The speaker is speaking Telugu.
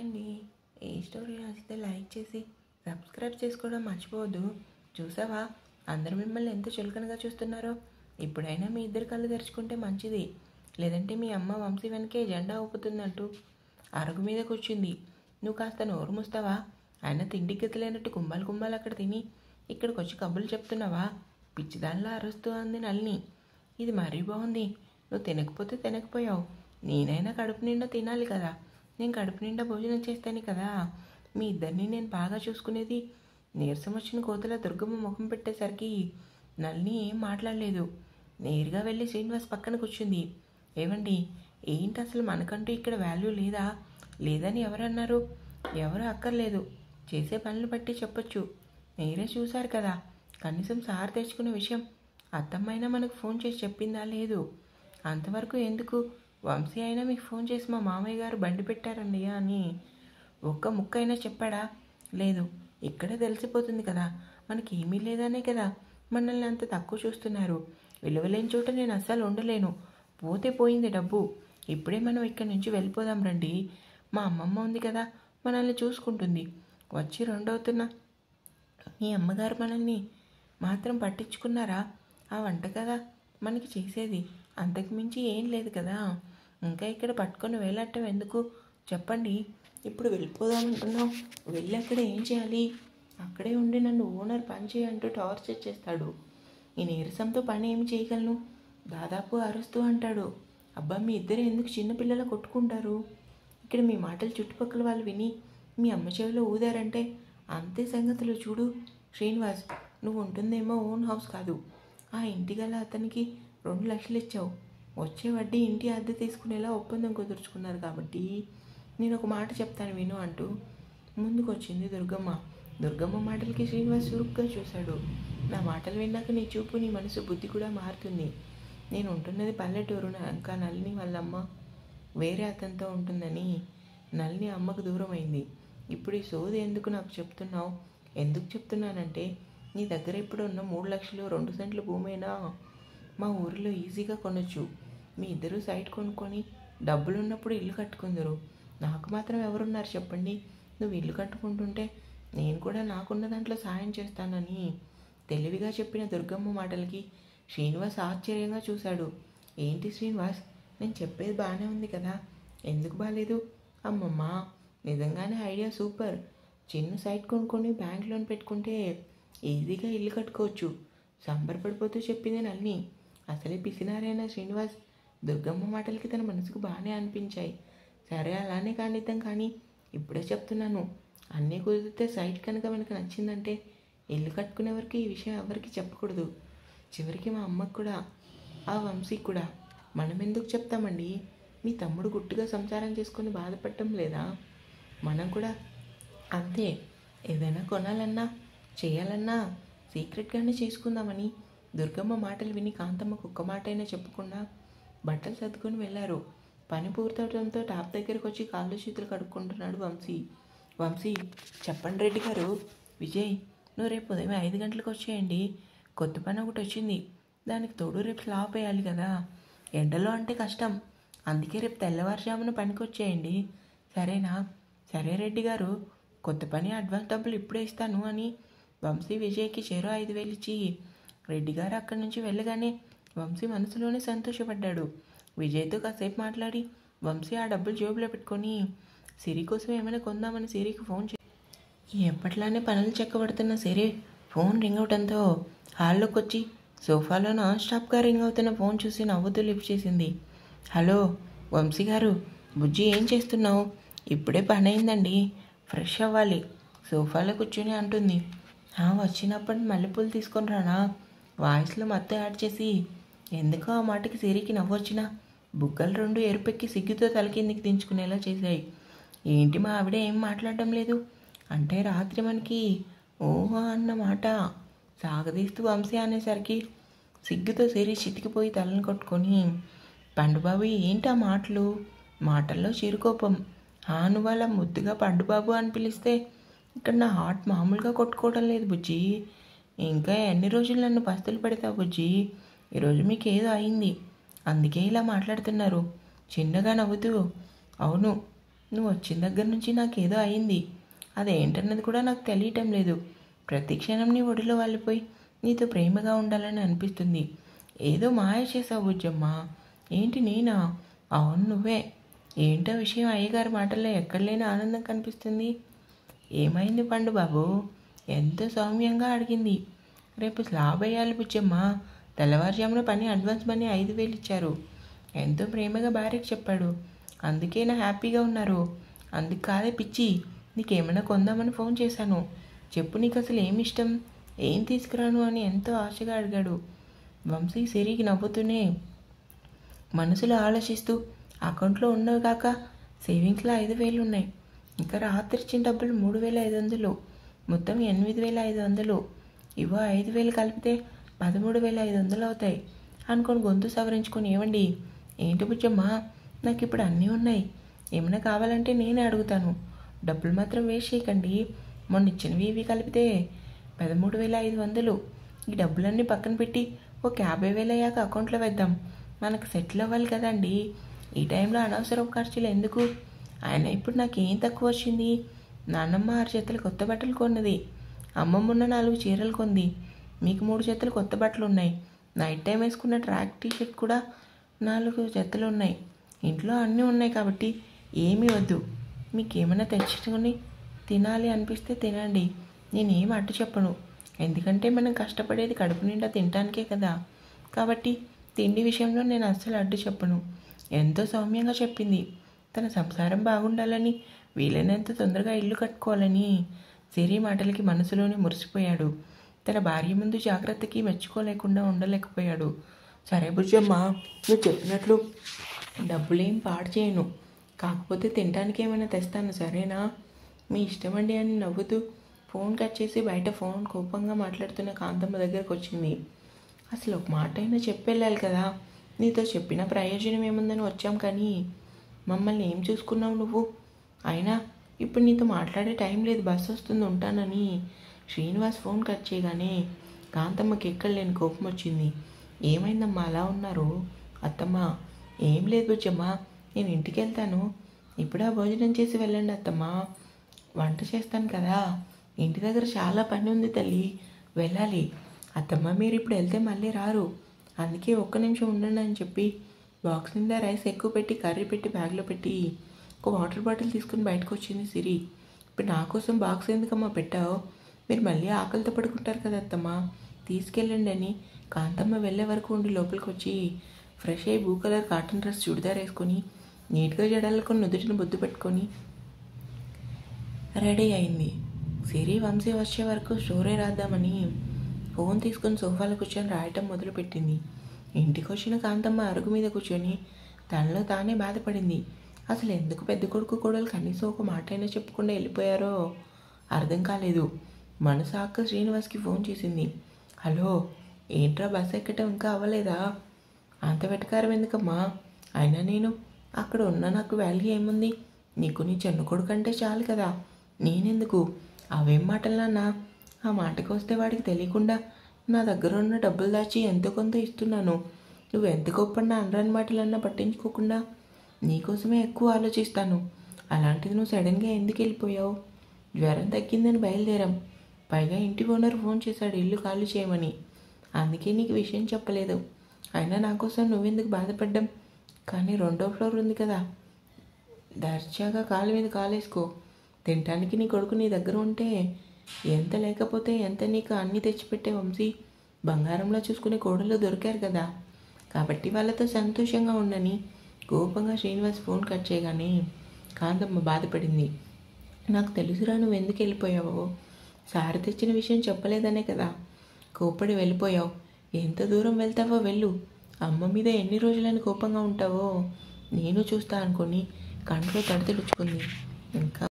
అండి. ఏ స్టోరీ నచ్చితే లైక్ చేసి సబ్స్క్రైబ్ చేసుకోవడం మర్చిపోవద్దు. చూసావా, అందరూ మిమ్మల్ని ఎంత చులకనగా చూస్తున్నారో. ఇప్పుడైనా మీ ఇద్దరు కళ్ళు తెరుచుకుంటే మంచిది. లేదంటే మీ అమ్మ వంశీ వెనకే జెండా ఊపుతున్నట్టు అరుగు మీద కూర్చుంది. నువ్వు కాస్త నోరు మూస్తావా? ఆయన తిండి గతిలేనట్టు కుంభాలు కుంభాలు అక్కడ తిని ఇక్కడికి వచ్చి కబుర్లు చెప్తున్నావా? పిచ్చిదానిలా అరుస్తూ అంది నళిని. ఇది మరీ బాగుంది. నువ్వు తినకపోతే తినకపోయావు, నేనైనా కడుపు నిండా తినాలి కదా. నేను కడుపు నిండా భోజనం చేస్తాను కదా మీ ఇద్దరిని నేను బాగా చూసుకునేది. నీరసం వచ్చిన కోతల దుర్గమ్మ ముఖం పెట్టేసరికి నళిని ఏం మాట్లాడలేదు. నేరుగా వెళ్ళి శ్రీనివాస్ పక్కన కూర్చుంది. ఏవండి, ఏంటి అసలు మనకంటూ ఇక్కడ వాల్యూ లేదా? లేదని ఎవరన్నారు? ఎవరు అక్కర్లేదు, చేసే పనులు బట్టి చెప్పొచ్చు. మీరే చూశారు కదా, కనీసం సార్ తెచ్చుకున్న విషయం అత్తమ్మైనా మనకు ఫోన్ చేసి చెప్పిందా? లేదు. అంతవరకు ఎందుకు? వంశీ అయినా మీకు ఫోన్ చేసి మా మామయ్య గారు బండి పెట్టారండి అని ఒక్క ముక్క అయినా చెప్పాడా? లేదు. ఇక్కడే తెలిసిపోతుంది కదా మనకి ఏమీ లేదనే కదా మనల్ని అంత తక్కువ చూస్తున్నారు. విలువలేని చోట నేను అస్సలు ఉండలేను. పోతే పోయింది డబ్బు. ఇప్పుడే మనం ఇక్కడి నుంచి వెళ్ళిపోదాం రండి. మా అమ్మమ్మ ఉంది కదా, మనల్ని చూసుకుంటుంది. వచ్చి రెండవుతున్నా మీ అమ్మగారు మనల్ని మాత్రం పట్టించుకున్నారా? ఆ వంట కదా మనకి చేసేది, అంతకుమించి ఏం లేదు కదా. ఇంకా ఇక్కడ పట్టుకొని వేలాడటం ఎందుకు చెప్పండి. ఇప్పుడు వెళ్ళిపోదామంటున్నావు, వెళ్ళి అక్కడ ఏం చేయాలి? అక్కడే ఉండి నన్ను ఓనర్ పని చేయంటూ టార్చర్ చేస్తాడు. ఈ నీరసంతో పని ఏమి చేయగలను? దాదాపు అరుస్తూ అంటాడు. అబ్బా, మీ ఇద్దరు ఎందుకు చిన్నపిల్లలు కొట్టుకుంటారు? ఇక్కడ మీ మాటలు చుట్టుపక్కల వాళ్ళు విని మీ అమ్మ చెవిలో ఊదారంటే అంతే సంగతులు. చూడు శ్రీనివాస్, నువ్వు ఉంటుందేమో ఓన్ హౌస్ కాదు. ఆ ఇంటి గల అతనికి 2 లక్షలు ఇచ్చావు. వచ్చే వడ్డీ ఇంటి అద్దె తీసుకునేలా ఒప్పందం కుదుర్చుకున్నారు. కాబట్టి నేను ఒక మాట చెప్తాను విను అంటూ ముందుకొచ్చింది దుర్గమ్మ. దుర్గమ్మ మాటలకి శ్రీనివాస్ చురుగ్గా చూశాడు. నా మాటలు విన్నాక నీ చూపు, నీ మనసు, బుద్ధి కూడా మారుతుంది. నేను ఉంటున్నది పల్లెటూరు. ఇంకా నళిని వాళ్ళమ్మ వేరే అతనితో ఉంటుందని నళిని అమ్మకు దూరం అయింది. ఇప్పుడు ఈ సోది ఎందుకు నాకు చెప్తున్నావు? ఎందుకు చెప్తున్నానంటే, నీ దగ్గర ఇప్పుడు ఉన్న 3 లక్షలు 2 సెంట్ల భూమైనా మా ఊరిలో ఈజీగా కొనొచ్చు. మీ ఇద్దరు సైట్ కొనుక్కొని డబ్బులున్నప్పుడు ఇల్లు కట్టుకుందరు. నాకు మాత్రం ఎవరున్నారు చెప్పండి? నువ్వు ఇల్లు కట్టుకుంటుంటే నేను కూడా నాకున్న దాంట్లో సాయం చేస్తానని తెలివిగా చెప్పిన దుర్గమ్మ మాటలకి శ్రీనివాస్ ఆశ్చర్యంగా చూశాడు. ఏంటి శ్రీనివాస్, నేను చెప్పేది బాగానే ఉంది కదా, ఎందుకు బాగాలేదు? అమ్మమ్మ, నిజంగానే ఐడియా సూపర్. చిన్న సైట్ కొనుక్కొని బ్యాంక్ లోన్ పెట్టుకుంటే ఈజీగా ఇల్లు కట్టుకోవచ్చు సంబరపడిపోతూ చెప్పింది నళిని. అసలే పిసినారైన శ్రీనివాస్ దుర్గమ్మ మాటలకి తన మనసుకు బాగానే అనిపించాయి. సరే, అలానే కానిద్దాం, కానీ ఇప్పుడే చెప్తున్నాను, అన్నీ కుదిరితే సైట్ కనుక మనకు నచ్చిందంటే ఇల్లు కట్టుకునే వరకు ఈ విషయం ఎవరికి చెప్పకూడదు. చివరికి మా అమ్మకు కూడా, ఆ వంశీకి కూడా. మనం ఎందుకు చెప్తామండి? మీ తమ్ముడు గుట్టుగా సంసారం చేసుకొని బాధపడటం లేదా? మనం కూడా అంతే. ఏదైనా కొనాలన్నా చేయాలన్నా సీక్రెట్గానే చేసుకుందామని దుర్గమ్మ మాటలు విని కాంతమ్మకు ఒక్క మాట అయినా చెప్పకుండా బట్టలు సర్దుకొని వెళ్ళారు. పని పూర్తవడంతో టాప్ దగ్గరకు వచ్చి కాళ్ళు చేతులు కడుక్కుంటున్నాడు వంశీ. వంశీ, చెప్పండి రెడ్డి గారు. విజయ్, నువ్వు రేపు ఉదయం 5 గంటలకు వచ్చేయండి. కొత్త పని ఒకటి వచ్చింది. దానికి తోడు రేపు స్లాబ్ వేయాలి కదా. ఎండలో అంటే కష్టం. అందుకే రేపు తెల్లవారుజామున పనికి వచ్చేయండి. సరేనా? సరే రెడ్డి గారు, కొత్త పని అడ్వాన్స్ డబ్బులు ఇప్పుడే ఇస్తాను అని వంశీ విజయ్కి చెరో 5,000 ఇచ్చి రెడ్డి గారు అక్కడి నుంచి వెళ్ళగానే వంశీ మనసులోనే సంతోషపడ్డాడు. విజయ్తో కాసేపు మాట్లాడి వంశీ ఆ డబ్బులు జేబులో పెట్టుకొని సిరి కోసం ఏమైనా కొందామని సిరికి ఫోన్ ఎప్పట్లానే పనులు చెక్కబడుతున్న సిరి ఫోన్ రింగ్ అవడంతో హాల్లోకి వచ్చి సోఫాలో నాన్ స్టాప్గా రింగ్ అవుతున్న ఫోన్ చూసి నవ్వుతూ లిఫ్ట్ చేసింది. హలో వంశీ గారు, బుజ్జి ఏం చేస్తున్నావు? ఇప్పుడే పని అయిందండి, ఫ్రెష్ అవ్వాలి, సోఫాలో కూర్చొని అంటుంది. వచ్చినప్పటి మల్లెపూలు తీసుకొని రానా? వాయిస్లో మత్తు యాడ్ చేసి ఎందుకో ఆ మాటకి సిరికి నవ్వొచ్చిన బుగ్గలు 2 ఎరుపెక్కి సిగ్గుతో తలకిందికి దించుకునేలా చేశాయి. ఏంటి మా ఆవిడ ఏం మాట్లాడడం లేదు అంటే రాత్రి మనకి ఓహో అన్న మాట సాగదీస్తూ వంశీ అనేసరికి సిగ్గుతో సిరి చితికిపోయి తలను కొట్టుకొని, పండుబాబు ఏంటి ఆ మాటలు? మాటల్లో చిరుకోపం. నువ్వు అలా ముద్దుగా పండుబాబు అని పిలిస్తే ఇక్కడ నా హార్ట్ మామూలుగా కొట్టుకోవడం లేదు బుజ్జి. ఇంకా ఎన్ని రోజులు నన్ను పస్తులు పెడతావు బుజ్జి? ఈరోజు మీకు ఏదో అయింది, అందుకే ఇలా మాట్లాడుతున్నారు. చిన్నగా నవ్వుతూ, అవును, నువ్వు వచ్చిన దగ్గర నుంచి నాకేదో అయింది. అదేంటన్నది కూడా నాకు తెలియటం లేదు. ప్రతి క్షణం నీ ఒడిలో వాలిపోయి నీతో ప్రేమగా ఉండాలని అనిపిస్తుంది. ఏదో మాయ చేసావు బుజ్జమ్మ. ఏంటి నేనా? అవును నువ్వే. ఏంటో విషయం అయ్యగారి మాటల్లో ఎక్కడ లేని ఆనందం కనిపిస్తుంది. ఏమైంది పండు బాబు? ఎంతో సౌమ్యంగా అడిగింది. రేపు స్లాబ్ వేయాలి బుజ్జమ్మ. తెల్లవారుజామున పని అడ్వాన్స్ మనీ 5,000 ఇచ్చారు. ఎంతో ప్రేమగా భార్యకి చెప్పాడు. అందుకే నా హ్యాపీగా ఉన్నారు. అందుకు కాదే పిచ్చి, నీకేమైనా కొందామని ఫోన్ చేశాను. చెప్పు, నీకు అసలు ఏమి ఇష్టం, ఏం తీసుకురాను అని ఎంతో ఆశగా అడిగాడు. వంశీ సిరికి నవ్వుతూనే మనసులో ఆలోచిస్తూ, అకౌంట్లో ఉన్నవి కాక సేవింగ్స్లో 5,000 ఉన్నాయి. ఇంకా రాత్రి ఇచ్చిన డబ్బులు 3,500, మొత్తం 8,500. ఇవో 5,000 కలిపితే 13,500 అవుతాయి అనుకొని గొంతు సవరించుకొని, ఏమండి ఏంటి బుజ్జమ్మ, నాకు ఇప్పుడు అన్నీ ఉన్నాయి, ఏమైనా కావాలంటే నేనే అడుగుతాను, డబ్బులు మాత్రం వేస్ట్ చేయకండి. మొన్న ఇచ్చినవి ఇవి కలిపితే 13,500. ఈ డబ్బులన్నీ పక్కన పెట్టి ఒక 50,000 అయ్యాక అకౌంట్లో వేద్దాం. మనకు సెటిల్ అవ్వాలి కదండి. ఈ టైంలో అనవసరం ఖర్చులు ఎందుకు? ఆయన ఇప్పుడు నాకు ఏం తక్కువ వచ్చింది? నాన్నమ్మ 6 జతలు కొత్త బట్టలు కొన్నది. అమ్మమ్మ 4 చీరలు కొంది. మీకు 3 జతలు కొత్త బట్టలు ఉన్నాయి. నైట్ టైం వేసుకున్న ట్రాక్ టీషర్ట్ కూడా 4 జతలు ఉన్నాయి. ఇంట్లో అన్నీ ఉన్నాయి కాబట్టి ఏమీ వద్దు. మీకు ఏమైనా తెచ్చుకొని తినాలి అనిపిస్తే తినండి. నేనేం అడ్డు చెప్పను. ఎందుకంటే మనం కష్టపడేది కడుపు నిండా తినడానికే కదా. కాబట్టి తిండి విషయంలో నేను అస్సలు అడ్డు చెప్పను. ఎంతో సౌమ్యంగా చెప్పింది. తన సంసారం బాగుండాలని, వీలైనంత తొందరగా ఇల్లు కట్టుకోవాలని సిరి మాటలకి మనసులోనే మురిసిపోయాడు. తన భార్య ముందు జాగ్రత్తకి మెచ్చుకోలేకుండా ఉండలేకపోయాడు. సరే బుజ్జమ్మ, నువ్వు చెప్పినట్లు డబ్బులేం పాడు చేయను. కాకపోతే తినడానికి ఏమైనా తెస్తాను, సరేనా? మీ ఇష్టమండి అని నవ్వుతూ ఫోన్ కట్ చేసి బయట ఫోన్ కోపంగా మాట్లాడుతున్న కాంతమ్మ దగ్గరకు వచ్చింది. అసలు ఒక మాట అయినా చెప్పెళ్ళాలి కదా. నీతో చెప్పిన ప్రయోజనం ఏముందని వచ్చాం, కానీ మమ్మల్ని ఏం చూసుకున్నావు నువ్వు? అయినా ఇప్పుడు నీతో మాట్లాడే టైం లేదు, బస్సు వస్తుంది, ఉంటానని శ్రీనివాస్ ఫోన్ కట్ చేయగానే కాంతమ్మకి ఎక్కడలేని కోపం వచ్చింది. ఏమైందమ్మా అలా ఉన్నారు? అత్తమ్మ, ఏం లేదు బుజ్జమ్మ, నేను ఇంటికి వెళ్తాను. ఇప్పుడా భోజనం చేసి వెళ్ళండి అత్తమ్మ. వంట చేస్తాను కదా. ఇంటి దగ్గర చాలా పని ఉంది తల్లి, వెళ్ళాలి. అత్తమ్మ, మీరు ఇప్పుడు వెళ్తే మళ్ళీ రారు. అందుకే ఒక్క నిమిషం ఉండండి అని చెప్పి బాక్స్ నిండా రైస్ ఎక్కువ పెట్టి కర్రీ పెట్టి బ్యాగ్లో పెట్టి ఒక వాటర్ బాటిల్ తీసుకుని బయటకు వచ్చింది సిరి. ఇప్పుడు నా కోసం బాక్స్ ఎందుకమ్మా పెట్టావు? మీరు మళ్ళీ ఆకలితో పడుకుంటారు కదా అత్తమ్మ, తీసుకెళ్ళండి అని కాంతమ్మ వెళ్ళే వరకు ఉండి లోపలికి వచ్చి ఫ్రెష్ అయ్యి blue colour cotton dress churidar వేసుకొని నీట్గా జడాలకొని నుదుటిని బొద్దు పెట్టుకొని రెడీ అయింది. సిరి వంశీ వచ్చే వరకు స్టోరీ రాద్దామని ఫోన్ తీసుకొని సోఫాలో కూర్చొని రాయటం మొదలుపెట్టింది. ఇంటికి వచ్చిన కాంతమ్మ అరుగు మీద కూర్చొని తనలో తానే బాధపడింది. అసలు ఎందుకు పెద్ద కొడుకు కోడలు కనీసం ఒక మాట అయినా చెప్పకుండా వెళ్ళిపోయారో అర్థం కాలేదు. మనసు అక్క శ్రీనివాస్కి ఫోన్ చేసింది. హలో, ఏంట్రా బస్ ఎక్కటం ఇంకా అవ్వలేదా? అంత వెటకారం ఎందుకమ్మా? అయినా నేను అక్కడ ఉన్న నాకు వాల్యూ ఏముంది? నీకు నీ చిన్న కొడుకు అంటే చాలు కదా, నేనెందుకు? అవేం మాటలన్నా? ఆ మాటకు వస్తే వాడికి తెలియకుండా నా దగ్గర ఉన్న డబ్బులు దాచి ఎంతో కొంత ఇస్తున్నాను. నువ్వు ఎంత గొప్పన్నా అనరాని మాటలన్నా పట్టించుకోకుండా నీకోసమే ఎక్కువ ఆలోచిస్తాను. అలాంటిది నువ్వు సడన్గా ఎందుకు వెళ్ళిపోయావు? జ్వరం తగ్గిందని బయలుదేరాం. పైగా ఇంటి ఓనర్ ఫోన్ చేశాడు ఇల్లు ఖాళీ చేయమని. అందుకే నీకు విషయం చెప్పలేదు. అయినా నా కోసం నువ్వెందుకు బాధపడ్డాం? కానీ 2వ ఫ్లోర్ ఉంది కదా, దర్జాగా కాలు మీద కాలేసుకో. తినటానికి నీ కొడుకు నీ దగ్గర ఉంటే ఎంత, లేకపోతే ఎంత నీకు అన్నీ తెచ్చిపెట్టే వంశీ బంగారంలో చూసుకునే కోడలు దొరికారు కదా. కాబట్టి వాళ్ళతో సంతోషంగా ఉండని కోపంగా శ్రీనివాస్ ఫోన్ కట్ చేయగానే కాంతమ్మ బాధపడింది. నాకు తెలుసురా నువ్వు ఎందుకు వెళ్ళిపోయావో. సారి తెచ్చిన విషయం చెప్పలేదనే కదా కోపడి వెళ్ళిపోయావు. ఎంత దూరం వెళ్తావో వెళ్ళు. అమ్మ మీద ఎన్ని రోజులని కోపంగా ఉంటావో నేను చూస్తా అనుకొని కంట్లో తడి తుడుచుకుంది. ఇంకా